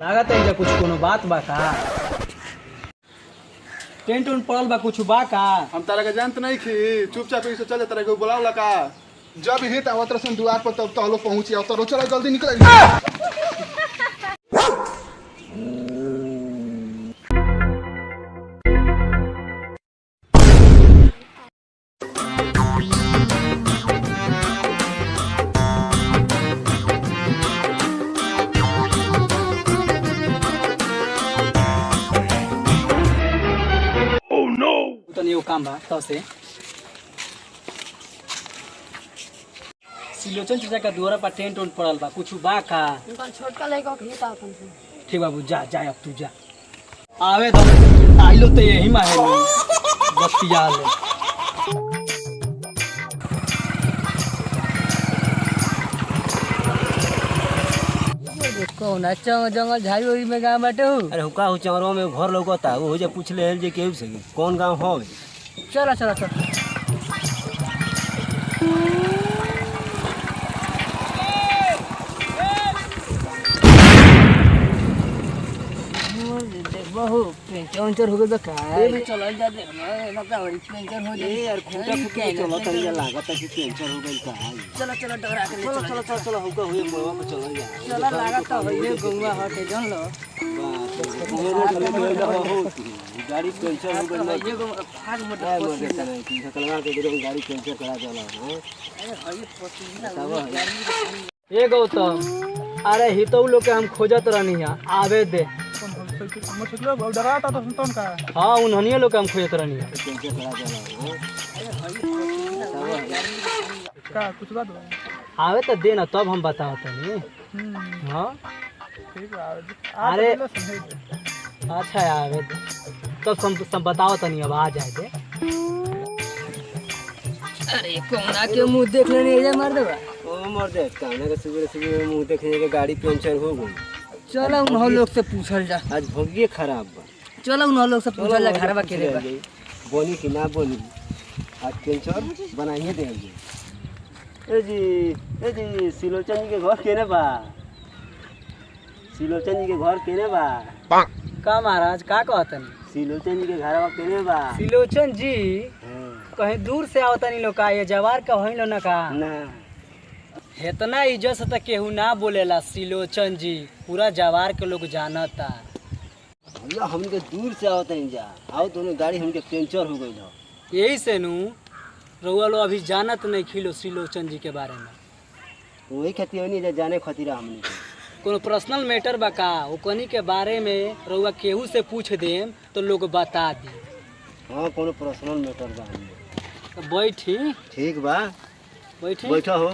लागत है कुछ कोनो बात बा का? टेंट उन पड़ल बा कुछ बा का? हम तारा के जानत नहीं खी चुपचाप ऐसे चले तारा के बुलावला का जब हित आवत रसन दुआर पर तब तो पहुंची आओ तो चलो जल्दी निकल। तो नहीं वो काम बा तो से सिलोचन चाचा का दुआरा पर टेंट उंट पड़ल बा कुछ बा का? छोटका लड़का खेता अपन से। ठीक बाबू जा जा अब तू जा आवे तो आइलो तो यही में है बतिया ले। कौन जंगल झाड़ी उड़ी में गाँव बाटे हो? अरे हुका हो चमरवा में घर लौकता वो हो जे पूछ ले जे केहू से कौन गांव हो। चलो चलो चलो बहु पेंचर हो गया का चलो जा दे लगा बड़ी पेंचर हो जाए यार खूटा खूटा चलो तनी लागत है कि पेंचर हो गइल का। चलो चलो डरा के चलो चलो चलो चलो हुका हुए मोवा पे चलो जा चलो लागत है ये गंगा हटे जान लो गाड़ी पेंचर हो गइल ये भाग मत नहीं कि सकलवा के दिन गाड़ी पेंचर करा चला है। अरे ये पसीना ये गौतम अरे हितौ लोग के हम खोजत रहनी है आवे दे। हाँ उन्होंने लोग के हम खोजत रहनी है पेंचर करा चला का कुछ बात आवे तो दे ना तब हम बताओ तनी। हाँ अरे अच्छा है आवे दे तब सब बताओ तनी अब आ जाए दे। अरे कोना के मुंह देख लेने जा मार देबा ओ मर दे काने के सुबह सुबह मुंह देखने के गाड़ी पंचर हो गई। चलो उन लोग से पूछल जा आज भोगिए खराब बा। चलो उन लोग से पूछल जा घरवा के रे बोनी कि ना बोनी आज पंचर बनाइए देंगे। ए जी सिलोचन जी के घर केने बा? सिलोचन जी के घर केने बा? का महाराज का कहतनी? सिलोचन जी के घरवा केने बा? सिलोचन जी कहीं दूर से आवतनी लोग का ये जवार का होइलो ना का? ना इतना इज्जत से तो केहू ना बोलेला सिलोचन जी पूरा जवार के लोग जानता। भैया हमके दूर से आवत हैं जा आओ दोनों गाड़ी हमके पंचर हो गई हो। यही से नू रउआ लोग अभी जानत नहीं खिलो सिलोचन जी के बारे में। वही खातिर नहीं जाने खातिर हमने कोनो पर्सनल मैटर बा का ओकनी के बारे में रउआ केहू से पूछ देम तो लोग बता दी। हाँ कोनो पर्सनल मैटर बा हमने। तो बैठी ठीक बा बैठी बैठा हो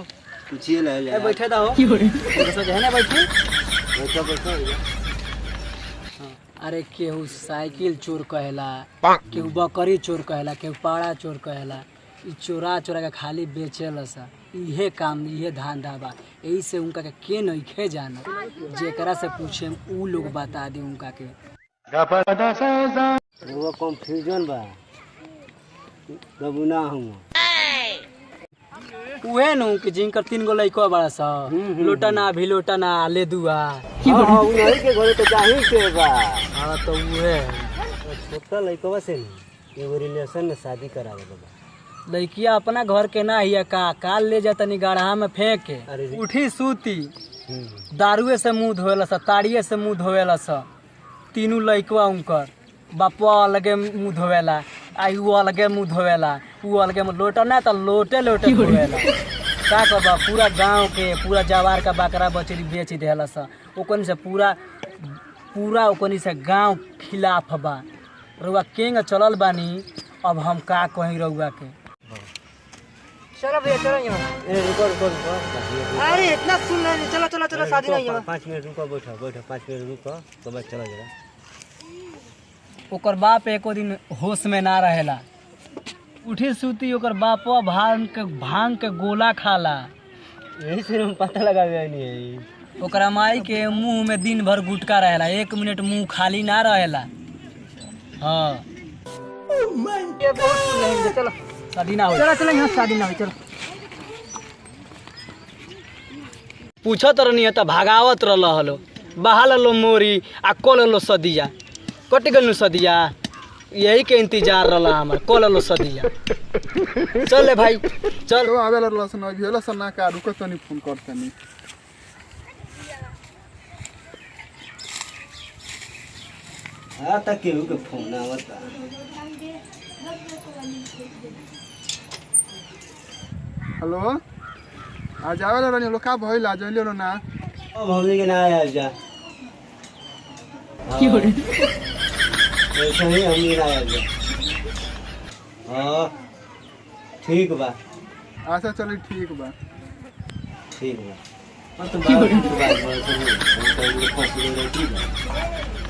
पूछिए ले जा बैठे दा हो है ना बैठी बैठा बैठा। अरे केहू साइकिल चोर कहेला केहू बकरी चोर कहेला केहू पाड़ा चोर कहेला ई चोरा चोरा के खाली बेचेला सा इहे काम इहे धंधा बा। यही से उनका के नइखे जाना जेकरा से पूछे उ लोग बता दे उनका के। वो कंफ्यूजन बा गबुना हूँ उहे नु कि जिनकर 3 गो लइका बड़ा सा लोटा ना भी लोटा ना ले दुआ। हाँ उन्हीं के घरे तो जाही के बा। हाँ तो उहे छोटा लइकवा से एगो रिलेशन में शादी करा दे बाबा। लइकिया अपना घर के ना हिया का काल ले जातनी गढ़ा में फेंक के अरे उठी सूती दारुए से मुंह धोवेला सा ताड़िए से मुंह धोवेला सा। तीनों लइकवा उनकर बापा अलगे मुंह धोवेला आई वो अलगे मुंह धोवेला वो अलगे लोटा ना तो लोटे लोटे धोवेला। का करबा पूरा गांव के पूरा जवार का बकरा बछड़ी बेच देला सा ओकनी से पूरा ओकनी से गांव खिलाफ बा। रउआ केंग चलल बानी अब हम का कहीं रउआ के। चलो भैया चलो यहाँ। ए रुको रुको रुको अरे इतना सुन रहे चलो चलो चलो शादी नहीं है। 5 मिनट रुको बैठो बैठो 5 मिनट रुको तो मैं चला जरा। ओकर बाप एको दिन होश में ना रहेला उठी सूती ओकर बापा भांग के गोला खाला। यही से हम पता लगा नहीं है। ओकरा माई के मुंह में दिन भर गुटका रहेला 1 मिनट मुंह खाली ना रहेला। हाँ ये बहुत सुन रहे चलो शादी ना हो। चलो चलो यहाँ शादी ना हो चलो। पूछत रहनी है तो भागावत रहल हलो बहा लो मोरी आ कल लो सदिया कट गल सदिया यही के इंतजार रहा हमार कल लो सदिया चल ले भाई चल तो आवेला लसन अभी होला सना का रुको तनी फोन करतनी हाँ तक केहू के फोन आवता हेलो आज आवेला रहनी लोग का भइल आज जइले ना अब हमने के ना आया जा की हो रे ऐसा ही हमने ना आया जा हाँ ठीक बा अच्छा चली ठीक बा ठीक बा हाँ तो बात बात हम तो ये फंस गए ठीक है